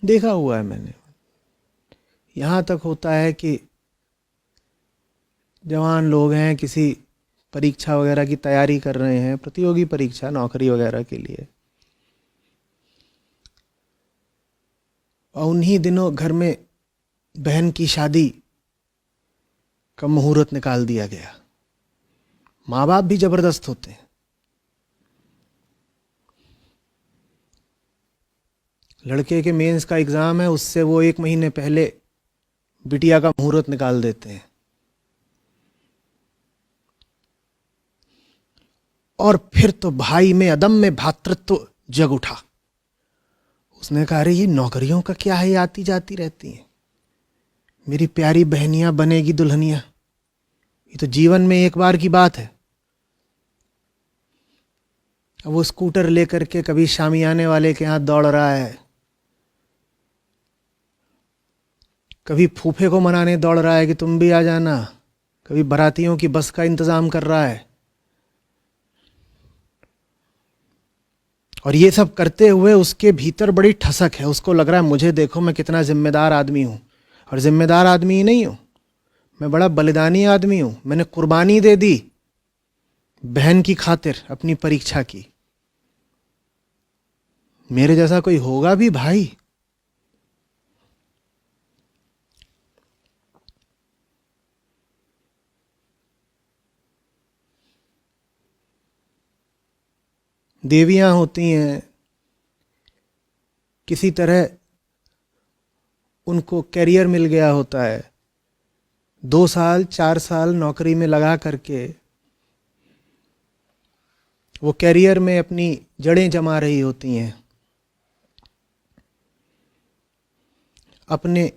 देखा हुआ है मैंने। यहाँ तक होता है कि जवान लोग हैं, किसी परीक्षा वगैरह की तैयारी कर रहे हैं, प्रतियोगी परीक्षा, नौकरी वगैरह के लिए, और उन्हीं दिनों घर में बहन की शादी का मुहूर्त निकाल दिया गया। माँ बाप भी जबरदस्त होते हैं। लड़के के मेंस का एग्ज़ाम है, उससे वो 1 महीने पहले बिटिया का मुहूर्त निकाल देते हैं। और फिर तो भाई में अदम्य भ्रातृत्व जग उठा। उसने कहा, अरे ये नौकरियों का क्या है, ये आती जाती रहती हैं, मेरी प्यारी बहनियां बनेगी दुल्हनिया, ये तो जीवन में एक बार की बात है। अब वो स्कूटर लेकर के कभी शामियाने वाले के यहाँ दौड़ रहा है, कभी फूफे को मनाने दौड़ रहा है कि तुम भी आ जाना, कभी बारातियों की बस का इंतजाम कर रहा है। और ये सब करते हुए उसके भीतर बड़ी ठसक है। उसको लग रहा है, मुझे देखो मैं कितना जिम्मेदार आदमी हूं। और जिम्मेदार आदमी ही नहीं हूं, मैं बड़ा बलिदानी आदमी हूं। मैंने कुर्बानी दे दी बहन की खातिर अपनी परीक्षा की। मेरे जैसा कोई होगा भी भाई? देवियां होती हैं, किसी तरह उनको कैरियर मिल गया होता है, 2 साल 4 साल नौकरी में लगा करके वो कैरियर में अपनी जड़ें जमा रही होती हैं। अपने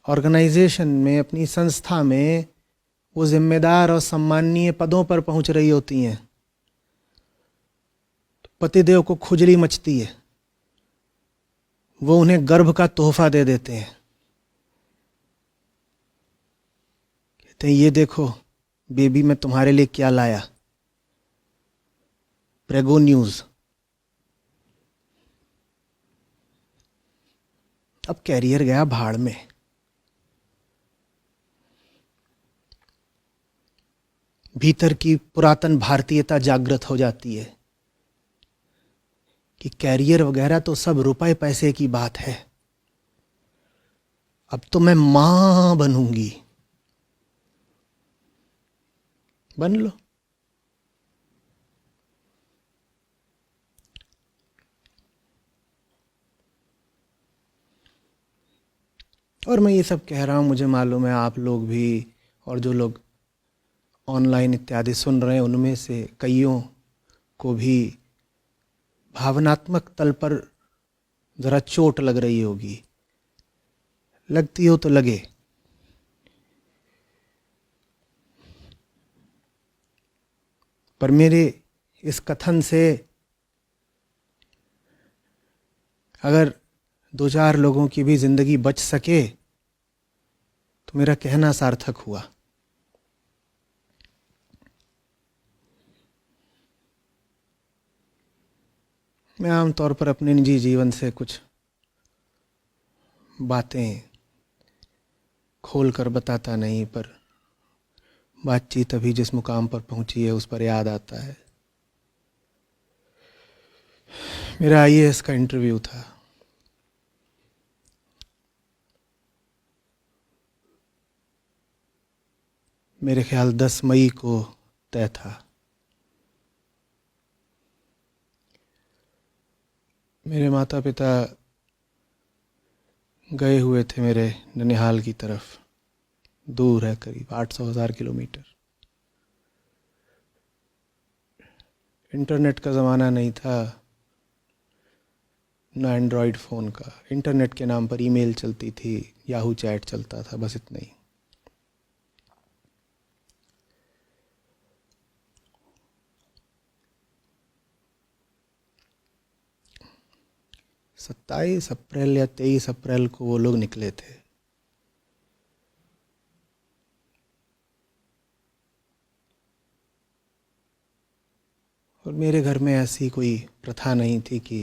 ऑर्गेनाइजेशन में, अपनी संस्था में वो जिम्मेदार और सम्माननीय पदों पर पहुंच रही होती हैं। पतिदेव को खुजली मचती है, वो उन्हें गर्भ का तोहफा दे देते हैं। कहते हैं, ये देखो बेबी, मैं तुम्हारे लिए क्या लाया, प्रेगो न्यूज। अब कैरियर गया भाड़ में। भीतर की पुरातन भारतीयता जागृत हो जाती है कि कैरियर वगैरह तो सब रुपए पैसे की बात है, अब तो मैं मां बनूंगी। बन लो। और मैं ये सब कह रहा हूं, मुझे मालूम है आप लोग भी, और जो लोग ऑनलाइन इत्यादि सुन रहे हैं, उनमें से कईयों को भी भावनात्मक तल पर जरा चोट लग रही होगी। लगती हो तो लगे। पर मेरे इस कथन से अगर 2-4 लोगों की भी जिंदगी बच सके तो मेरा कहना सार्थक हुआ। मैं आमतौर पर अपने निजी जीवन से कुछ बातें खोल कर बताता नहीं, पर बातचीत अभी जिस मुकाम पर पहुंची है उस पर याद आता है। मेरा आईएएस का इंटरव्यू था। मेरे ख्याल 10 मई को तय था। मेरे माता पिता गए हुए थे मेरे ननिहाल की तरफ। दूर है, करीब 800-1000 किलोमीटर। इंटरनेट का ज़माना नहीं था, ना एंड्रॉयड फ़ोन का। इंटरनेट के नाम पर ईमेल चलती थी, याहू चैट चलता था, बस इतना ही। सत्ताईस अप्रैल या 23 अप्रैल को वो लोग निकले थे। और मेरे घर में ऐसी कोई प्रथा नहीं थी कि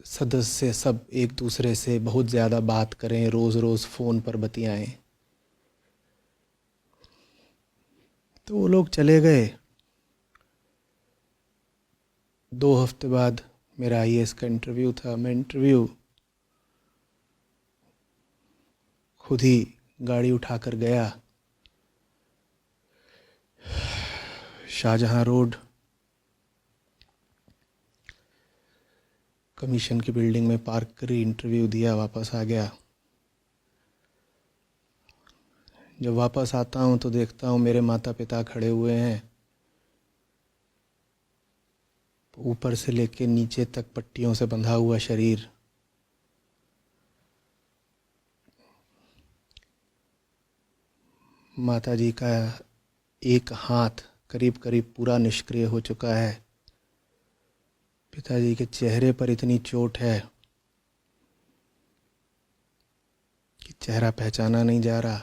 सदस्य सब एक दूसरे से बहुत ज़्यादा बात करें, रोज़ रोज़ फ़ोन पर बतियाएं। तो वो लोग चले गए। 2 हफ्ते बाद मेरा आईएएस का इंटरव्यू था। मैं इंटरव्यू खुद ही गाड़ी उठाकर गया। शाहजहां रोड कमीशन की बिल्डिंग में पार्क करी, इंटरव्यू दिया, वापस आ गया। जब वापस आता हूँ तो देखता हूँ मेरे माता पिता खड़े हुए हैं। ऊपर से लेके नीचे तक पट्टियों से बंधा हुआ शरीर। माता जी का एक हाथ करीब करीब पूरा निष्क्रिय हो चुका है। पिताजी के चेहरे पर इतनी चोट है कि चेहरा पहचाना नहीं जा रहा।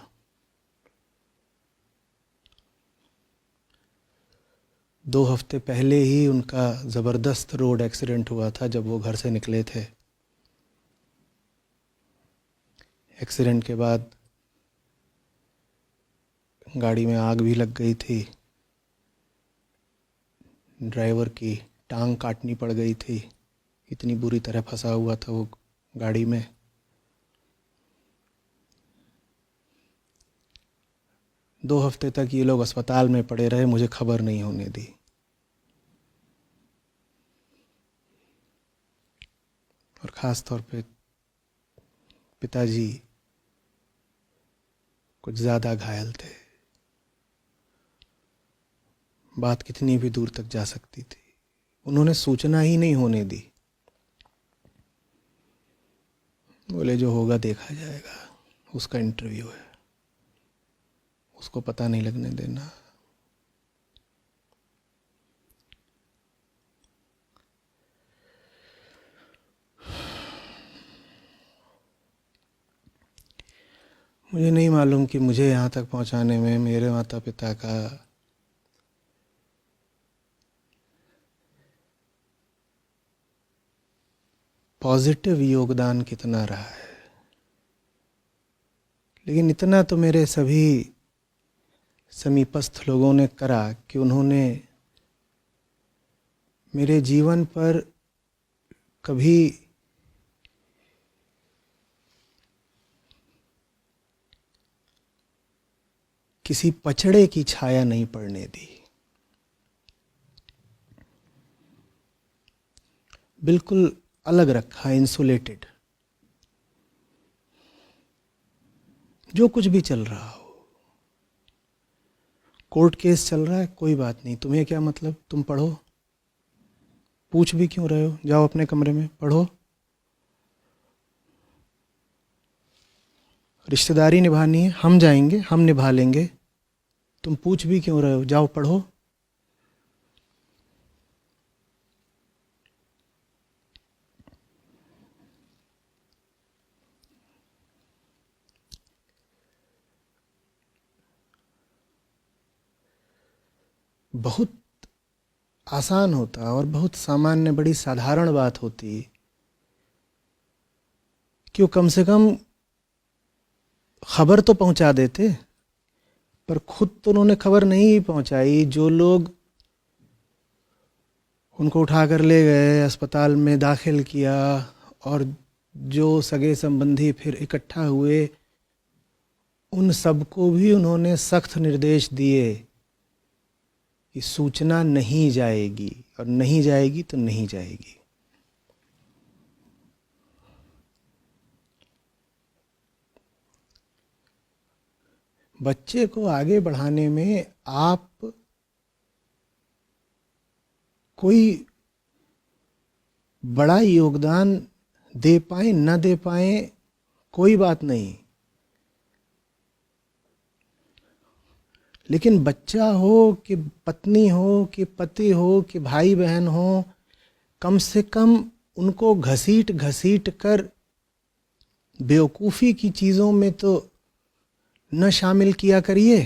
दो हफ्ते पहले ही उनका ज़बरदस्त रोड एक्सीडेंट हुआ था जब वो घर से निकले थे। एक्सीडेंट के बाद गाड़ी में आग भी लग गई थी। ड्राइवर की टांग काटनी पड़ गई थी, इतनी बुरी तरह फंसा हुआ था वो गाड़ी में। दो हफ्ते तक ये लोग अस्पताल में पड़े रहे, मुझे खबर नहीं होने दी। और ख़ास तौर पे पिताजी कुछ ज़्यादा घायल थे। बात कितनी भी दूर तक जा सकती थी, उन्होंने सूचना ही नहीं होने दी। बोले जो होगा देखा जाएगा, उसका इंटरव्यू है, उसको पता नहीं लगने देना। मुझे नहीं मालूम कि मुझे यहाँ तक पहुँचाने में मेरे माता पिता का पॉजिटिव योगदान कितना रहा है, लेकिन इतना तो मेरे सभी समीपस्थ लोगों ने करा कि उन्होंने मेरे जीवन पर कभी किसी पचड़े की छाया नहीं पड़ने दी। बिल्कुल अलग रखा, इंसुलेटेड। जो कुछ भी चल रहा हो, कोर्ट केस चल रहा है, कोई बात नहीं, तुम्हें क्या मतलब, तुम पढ़ो। पूछ भी क्यों रहे हो, जाओ अपने कमरे में पढ़ो। रिश्तेदारी निभानी है, हम जाएंगे, हम निभा लेंगे, तुम पूछ भी क्यों रहे हो, जाओ पढ़ो। बहुत आसान होता और बहुत सामान्य, बड़ी साधारण बात होती कि वो कम से कम खबर तो पहुंचा देते, पर खुद तो उन्होंने खबर नहीं पहुंचाई। जो लोग उनको उठाकर ले गए, अस्पताल में दाखिल किया, और जो सगे संबंधी फिर इकट्ठा हुए, उन सबको भी उन्होंने सख्त निर्देश दिए कि सूचना नहीं जाएगी, और नहीं जाएगी तो नहीं जाएगी। बच्चे को आगे बढ़ाने में आप कोई बड़ा योगदान दे पाए न दे पाए, कोई बात नहीं, लेकिन बच्चा हो कि पत्नी हो कि पति हो कि भाई बहन हो, कम से कम उनको घसीट घसीट कर बेवकूफ़ी की चीज़ों में तो न शामिल किया करिए।